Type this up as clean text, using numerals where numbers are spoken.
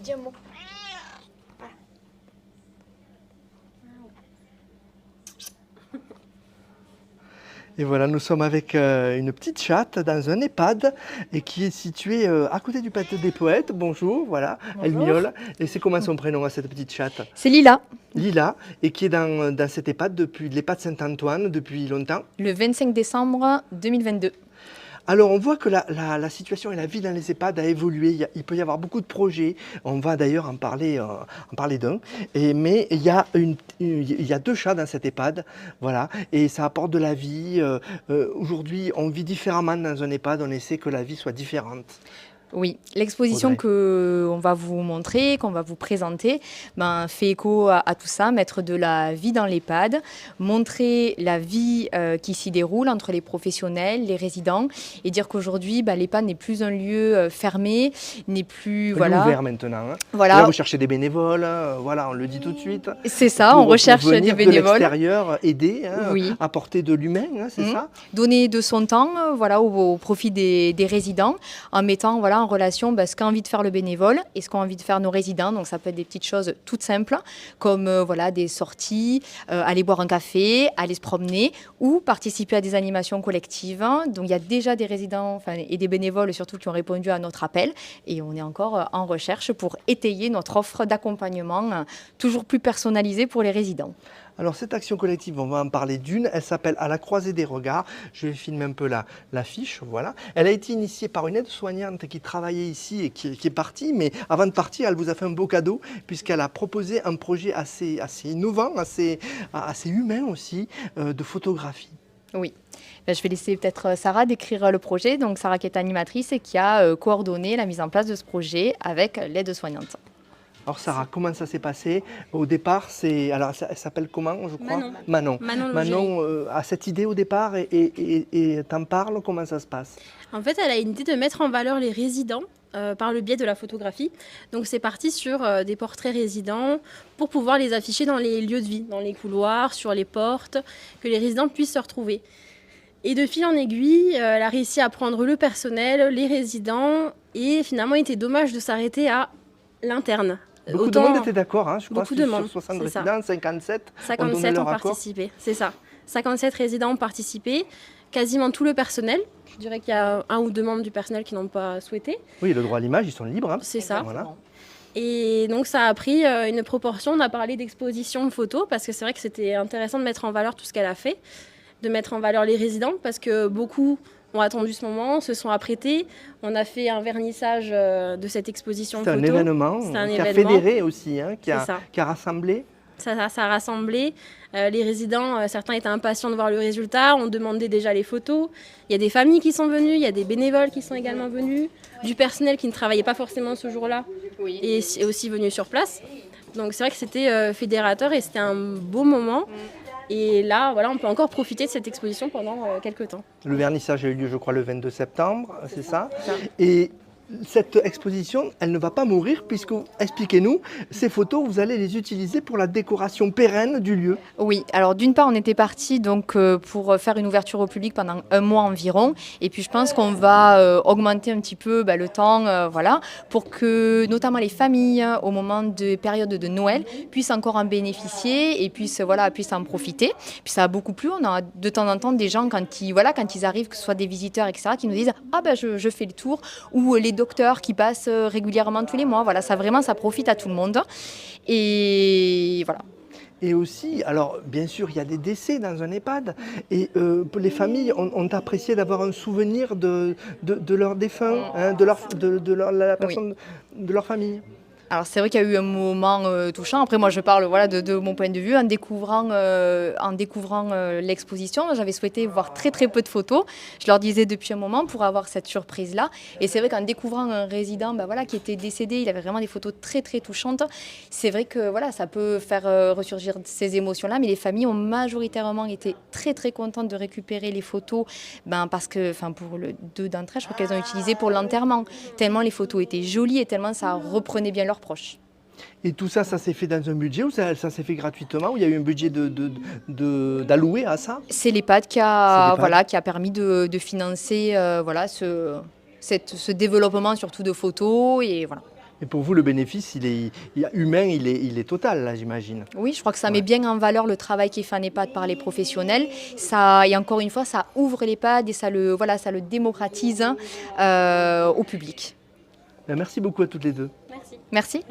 Dis un mot. Et voilà, nous sommes avec une petite chatte dans un EHPAD et qui est situé à côté du Palais des Poètes. Bonjour, voilà, elle Bonjour. miaule. Et c'est comment son prénom à cette petite chatte? C'est Lila, Lila, et qui est dans cet EHPAD depuis l'EHPAD Saint-Antoine depuis longtemps. le 25 décembre 2022. Alors on voit que la situation et la vie dans les EHPAD a évolué, il peut y avoir beaucoup de projets, on va d'ailleurs en parler d'un, mais il y a deux chats dans cet EHPAD, voilà, et ça apporte de la vie. Aujourd'hui on vit différemment dans un EHPAD, on essaie que la vie soit différente. Oui, l'exposition Audrey. qu'on va vous montrer, qu'on va vous présenter, fait écho à tout ça, mettre de la vie dans l'EHPAD, montrer la vie qui s'y déroule entre les professionnels, les résidents, et dire qu'aujourd'hui, l'EHPAD n'est plus un lieu fermé, n'est plus... Il est Voilà, ouvert maintenant, hein. Et là voilà, vous cherchez des bénévoles, voilà, on le dit tout de suite. c'est ça, on Pour recherche des venir de bénévoles. l'extérieur, aider, hein, Oui. apporter de l'humain, hein, c'est ça? Donner de son temps au profit des résidents en mettant en relation ce qu'a envie de faire le bénévole et ce qu'ont envie de faire nos résidents. Donc ça peut être des petites choses toutes simples comme des sorties, aller boire un café, aller se promener ou participer à des animations collectives. Donc il y a déjà des résidents et des bénévoles surtout qui ont répondu à notre appel et on est encore en recherche pour étayer notre offre d'accompagnement toujours plus personnalisée pour les résidents. Alors cette action collective, on va en parler d'une, elle s'appelle À la croisée des regards. Je vais filmer un peu l'affiche, voilà. Elle a été initiée par une aide-soignante qui travaillait ici et qui est partie, mais avant de partir, elle vous a fait un beau cadeau puisqu'elle a proposé un projet assez innovant, assez humain aussi, de photographie. Oui. Je vais laisser peut-être Sarah décrire le projet. Donc Sarah qui est animatrice et qui a coordonné la mise en place de ce projet avec l'aide-soignante. Alors Sarah, comment ça s'est passé? Au départ, elle s'appelle comment, je crois? Manon. Manon a cette idée au départ et t'en parles, comment ça se passe? En fait, elle a une idée de mettre en valeur les résidents par le biais de la photographie. Donc c'est parti sur des portraits résidents pour pouvoir les afficher dans les lieux de vie, dans les couloirs, sur les portes, que les résidents puissent se retrouver. Et de fil en aiguille, elle a réussi à prendre le personnel, les résidents, et finalement il était dommage de s'arrêter à l'interne. Beaucoup de monde était d'accord, hein, je crois, beaucoup de monde, sur 60 c'est ça. résidents, 57 ont donné 57 ont leur accord. participé, c'est ça. 57 résidents ont participé, quasiment tout le personnel. Je dirais qu'il y a un ou deux membres du personnel qui n'ont pas souhaité. Oui, le droit à l'image, ils sont libres. Hein. C'est ça. Voilà. Et donc ça a pris une proportion, on a parlé d'exposition photo, parce que c'est vrai que c'était intéressant de mettre en valeur tout ce qu'elle a fait, de mettre en valeur les résidents, parce que beaucoup ont attendu ce moment, se sont apprêtés. On a fait un vernissage de cette exposition photo. C'est un événement qui a fédéré aussi, hein, qui a rassemblé. Ça a rassemblé. Les résidents, certains étaient impatients de voir le résultat, on demandait déjà les photos. Il y a des familles qui sont venues, il y a des bénévoles qui sont également venus, du personnel qui ne travaillait pas forcément ce jour-là et est aussi venu sur place. Donc c'est vrai que c'était fédérateur et c'était un beau moment. Et là, voilà, on peut encore profiter de cette exposition pendant quelques temps. Le vernissage a eu lieu, je crois, le 22 septembre, c'est ça. Et cette exposition, elle ne va pas mourir puisque, expliquez-nous, ces photos, vous allez les utiliser pour la décoration pérenne du lieu. Oui, alors d'une part, on était parti donc pour faire une ouverture au public pendant un mois environ. Et puis je pense qu'on va augmenter un petit peu le temps, pour que notamment les familles, au moment des périodes de Noël, puissent encore en bénéficier et puissent en profiter. Puis ça a beaucoup plu. On a de temps en temps des gens, quand ils arrivent, que ce soit des visiteurs, etc., qui nous disent « Ah je fais le tour » ou les docteurs qui passent régulièrement tous les mois. Voilà, ça profite à tout le monde. Et voilà. Et aussi, alors bien sûr, il y a des décès dans un EHPAD et les familles ont apprécié d'avoir un souvenir de leur défunt, hein, la personne de leur famille. Alors c'est vrai qu'il y a eu un moment touchant. Après moi je parle de mon point de vue en découvrant l'exposition. J'avais souhaité voir très très peu de photos. Je leur disais depuis un moment pour avoir cette surprise là. Et c'est vrai qu'en découvrant un résident qui était décédé, il avait vraiment des photos très très touchantes. C'est vrai que ça peut faire ressurgir ces émotions là. Mais les familles ont majoritairement été très très contentes de récupérer les photos parce que pour deux d'entre elles, je crois qu'elles ont utilisé pour l'enterrement. Tellement les photos étaient jolies et tellement ça reprenait bien leurs proches. Et tout ça, ça s'est fait dans un budget ou ça s'est fait gratuitement ou il y a eu un budget d'allouer à ça? C'est l'EHPAD qui a permis de financer ce développement surtout de photos et voilà. Et pour vous, le bénéfice, humain, il est total, là, j'imagine. Oui, je crois que ça met bien en valeur le travail qui est fait en EHPAD par les professionnels. Et encore une fois, ça ouvre l'EHPAD et ça le démocratise au public. Merci beaucoup à toutes les deux. Merci. Merci.